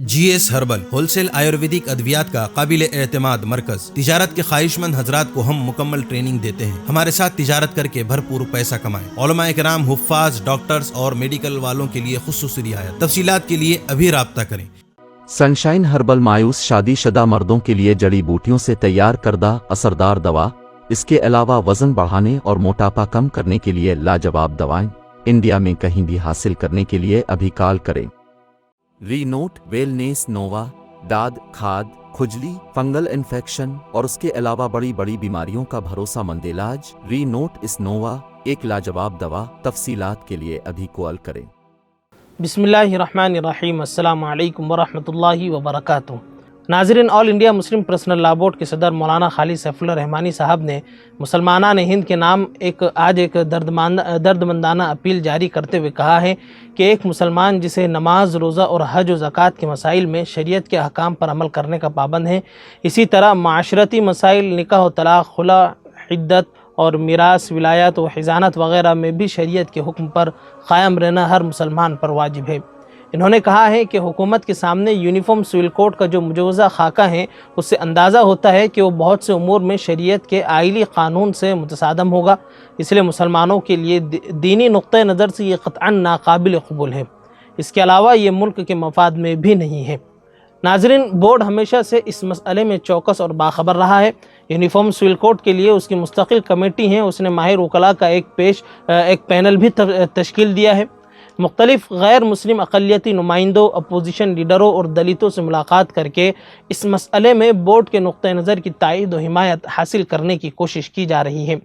جی S herbal wholesale Ayurvedic ادویات کا قابل اعتماد مرکز۔ تجارت کے خواہش مند حضرات کو ہم مکمل ٹریننگ دیتے ہیں۔ ہمارے ساتھ تجارت کر کے بھرپور پیسہ کمائیں۔ علماء کرام، حفاظ، ڈاکٹرز اور میڈیکل والوں کے لیے خصوصی رعایت۔ تفصیلات کے لیے ابھی رابطہ کریں۔ سنشائن ہربل مایوس شادی شدہ مردوں کے لیے جڑی بوٹیوں سے تیار کردہ اثردار دوا۔ اس کے علاوہ وزن بڑھانے اور موٹاپا کم کرنے کے لیے لاجواب دوائیں انڈیا میں کہیں بھی حاصل کرنے کے لیے ابھی کال کریں۔ ری نوٹ ویلنیس نووا داد، کھاد، کھجلی، فنگل انفیکشن اور اس کے علاوہ بڑی بڑی بیماریوں کا بھروسہ مند علاج۔ ری نوٹ اس نووا ایک لاجواب دوا۔ تفصیلات کے لیے ابھی کال کریں۔ بسم اللہ الرحمن الرحیم۔ السلام علیکم ورحمۃ اللہ وبرکاتہ۔ ناظرین، آل انڈیا مسلم پرسنل لا بورڈ کے صدر مولانا خالد سیف اللہ رحمانی صاحب نے مسلمانان ہند کے نام آج ایک دردمندانہ اپیل جاری کرتے ہوئے کہا ہے کہ ایک مسلمان جسے نماز، روزہ اور حج و زکوٰۃ کے مسائل میں شریعت کے احکام پر عمل کرنے کا پابند ہے، اسی طرح معاشرتی مسائل، نکاح و طلاق، خلا، عدت اور میراث، ولایت و حضانت وغیرہ میں بھی شریعت کے حکم پر قائم رہنا ہر مسلمان پر واجب ہے۔ انہوں نے کہا ہے کہ حکومت کے سامنے یونیفارم سول کوڈ کا جو مجوزہ خاکہ ہے، اس سے اندازہ ہوتا ہے کہ وہ بہت سے امور میں شریعت کے آئلی قانون سے متصادم ہوگا، اس لیے مسلمانوں کے لیے دینی نقطہ نظر سے یہ قطعاً ناقابل قبول ہے۔ اس کے علاوہ یہ ملک کے مفاد میں بھی نہیں ہے۔ ناظرین، بورڈ ہمیشہ سے اس مسئلے میں چوکس اور باخبر رہا ہے۔ یونیفارم سول کوڈ کے لیے اس کی مستقل کمیٹی ہے، اس نے ماہر وکلاء کا ایک پینل بھی تشکیل دیا ہے۔ مختلف غیر مسلم اقلیتی نمائندوں، اپوزیشن لیڈروں اور دلتوں سے ملاقات کر کے اس مسئلے میں بورڈ کے نقطہ نظر کی تائید و حمایت حاصل کرنے کی کوشش کی جا رہی ہے۔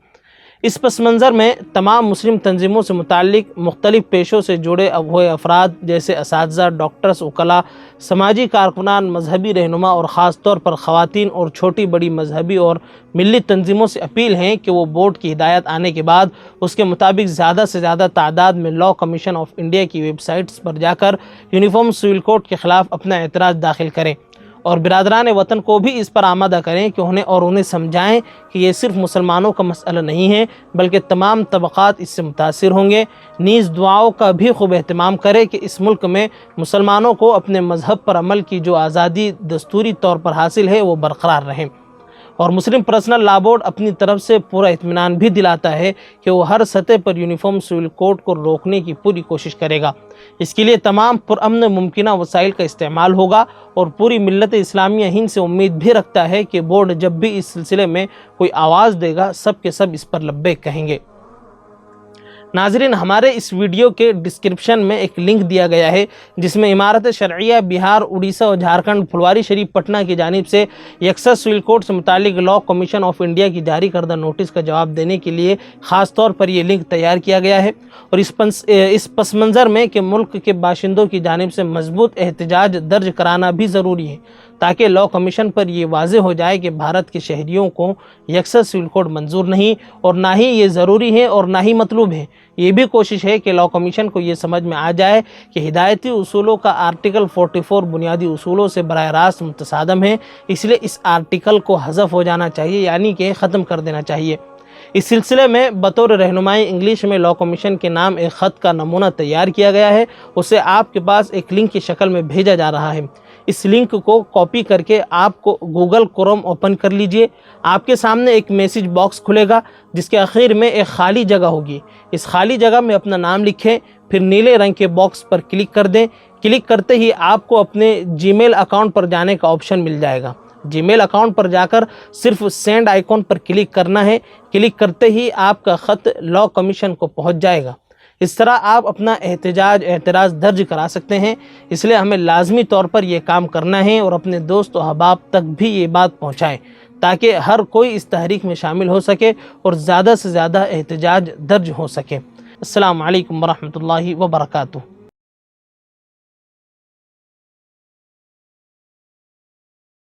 اس پس منظر میں تمام مسلم تنظیموں سے متعلق مختلف پیشوں سے جڑے ہوئے افراد جیسے اساتذہ، ڈاکٹرز، وکلاء، سماجی کارکنان، مذہبی رہنما اور خاص طور پر خواتین اور چھوٹی بڑی مذہبی اور ملی تنظیموں سے اپیل ہے کہ وہ بورڈ کی ہدایت آنے کے بعد اس کے مطابق زیادہ سے زیادہ تعداد میں لا کمیشن آف انڈیا کی ویب سائٹس پر جا کر یونیفارم سول کوڈ کے خلاف اپنا اعتراض داخل کریں اور برادران وطن کو بھی اس پر آمادہ کریں کہ انہیں سمجھائیں کہ یہ صرف مسلمانوں کا مسئلہ نہیں ہے بلکہ تمام طبقات اس سے متاثر ہوں گے۔ نیز دعاؤں کا بھی خوب اہتمام کرے کہ اس ملک میں مسلمانوں کو اپنے مذہب پر عمل کی جو آزادی دستوری طور پر حاصل ہے وہ برقرار رہے۔ اور مسلم پرسنل لا بورڈ اپنی طرف سے پورا اطمینان بھی دلاتا ہے کہ وہ ہر سطح پر یونیفارم سول کوڈ کو روکنے کی پوری کوشش کرے گا۔ اس کے لیے تمام پرامن ممکنہ وسائل کا استعمال ہوگا اور پوری ملت اسلامیہ ہند سے امید بھی رکھتا ہے کہ بورڈ جب بھی اس سلسلے میں کوئی آواز دے گا، سب کے سب اس پر لبیک کہیں گے۔ ناظرین، ہمارے اس ویڈیو کے ڈسکرپشن میں ایک لنک دیا گیا ہے جس میں امارت شرعیہ بہار، اڑیسہ اور جھارکھنڈ پھلواری شریف پٹنہ کی جانب سے یکساں سول کوڈ سے متعلق لا کمیشن آف انڈیا کی جاری کردہ نوٹس کا جواب دینے کے لیے خاص طور پر یہ لنک تیار کیا گیا ہے۔ اور اس پس منظر میں کہ ملک کے باشندوں کی جانب سے مضبوط احتجاج درج کرانا بھی ضروری ہے تاکہ لا کمیشن پر یہ واضح ہو جائے کہ بھارت کے شہریوں کو یکساں سول کوڈ منظور نہیں اور نہ ہی یہ ضروری ہے اور نہ ہی مطلوب ہے۔ یہ بھی کوشش ہے کہ لا کمیشن کو یہ سمجھ میں آ جائے کہ ہدایتی اصولوں کا آرٹیکل 44 بنیادی اصولوں سے براہ راست متصادم ہے، اس لیے اس آرٹیکل کو حذف ہو جانا چاہیے، یعنی کہ ختم کر دینا چاہیے۔ اس سلسلے میں بطور رہنمائی انگلش میں لا کمیشن کے نام ایک خط کا نمونہ تیار کیا گیا ہے، اسے آپ کے پاس ایک لنک کی شکل میں بھیجا جا رہا ہے۔ اس لنک کو کاپی کر کے آپ کو گوگل کروم اوپن کر لیجئے۔ آپ کے سامنے ایک میسج باکس کھلے گا جس کے آخر میں ایک خالی جگہ ہوگی۔ اس خالی جگہ میں اپنا نام لکھیں، پھر نیلے رنگ کے باکس پر کلک کر دیں۔ کلک کرتے ہی آپ کو اپنے جی میل اکاؤنٹ پر جانے کا آپشن مل جائے گا۔ جی میل اکاؤنٹ پر جا کر صرف سینڈ آئیکن پر کلک کرنا ہے۔ کلک کرتے ہی آپ کا خط لا کمیشن کو پہنچ جائے گا۔ اس طرح آپ اپنا اعتراض درج کرا سکتے ہیں، اس لیے ہمیں لازمی طور پر یہ کام کرنا ہے اور اپنے دوست و احباب تک بھی یہ بات پہنچائیں تاکہ ہر کوئی اس تحریک میں شامل ہو سکے اور زیادہ سے زیادہ احتجاج درج ہو سکے۔ السلام علیکم ورحمۃ اللہ وبرکاتہ۔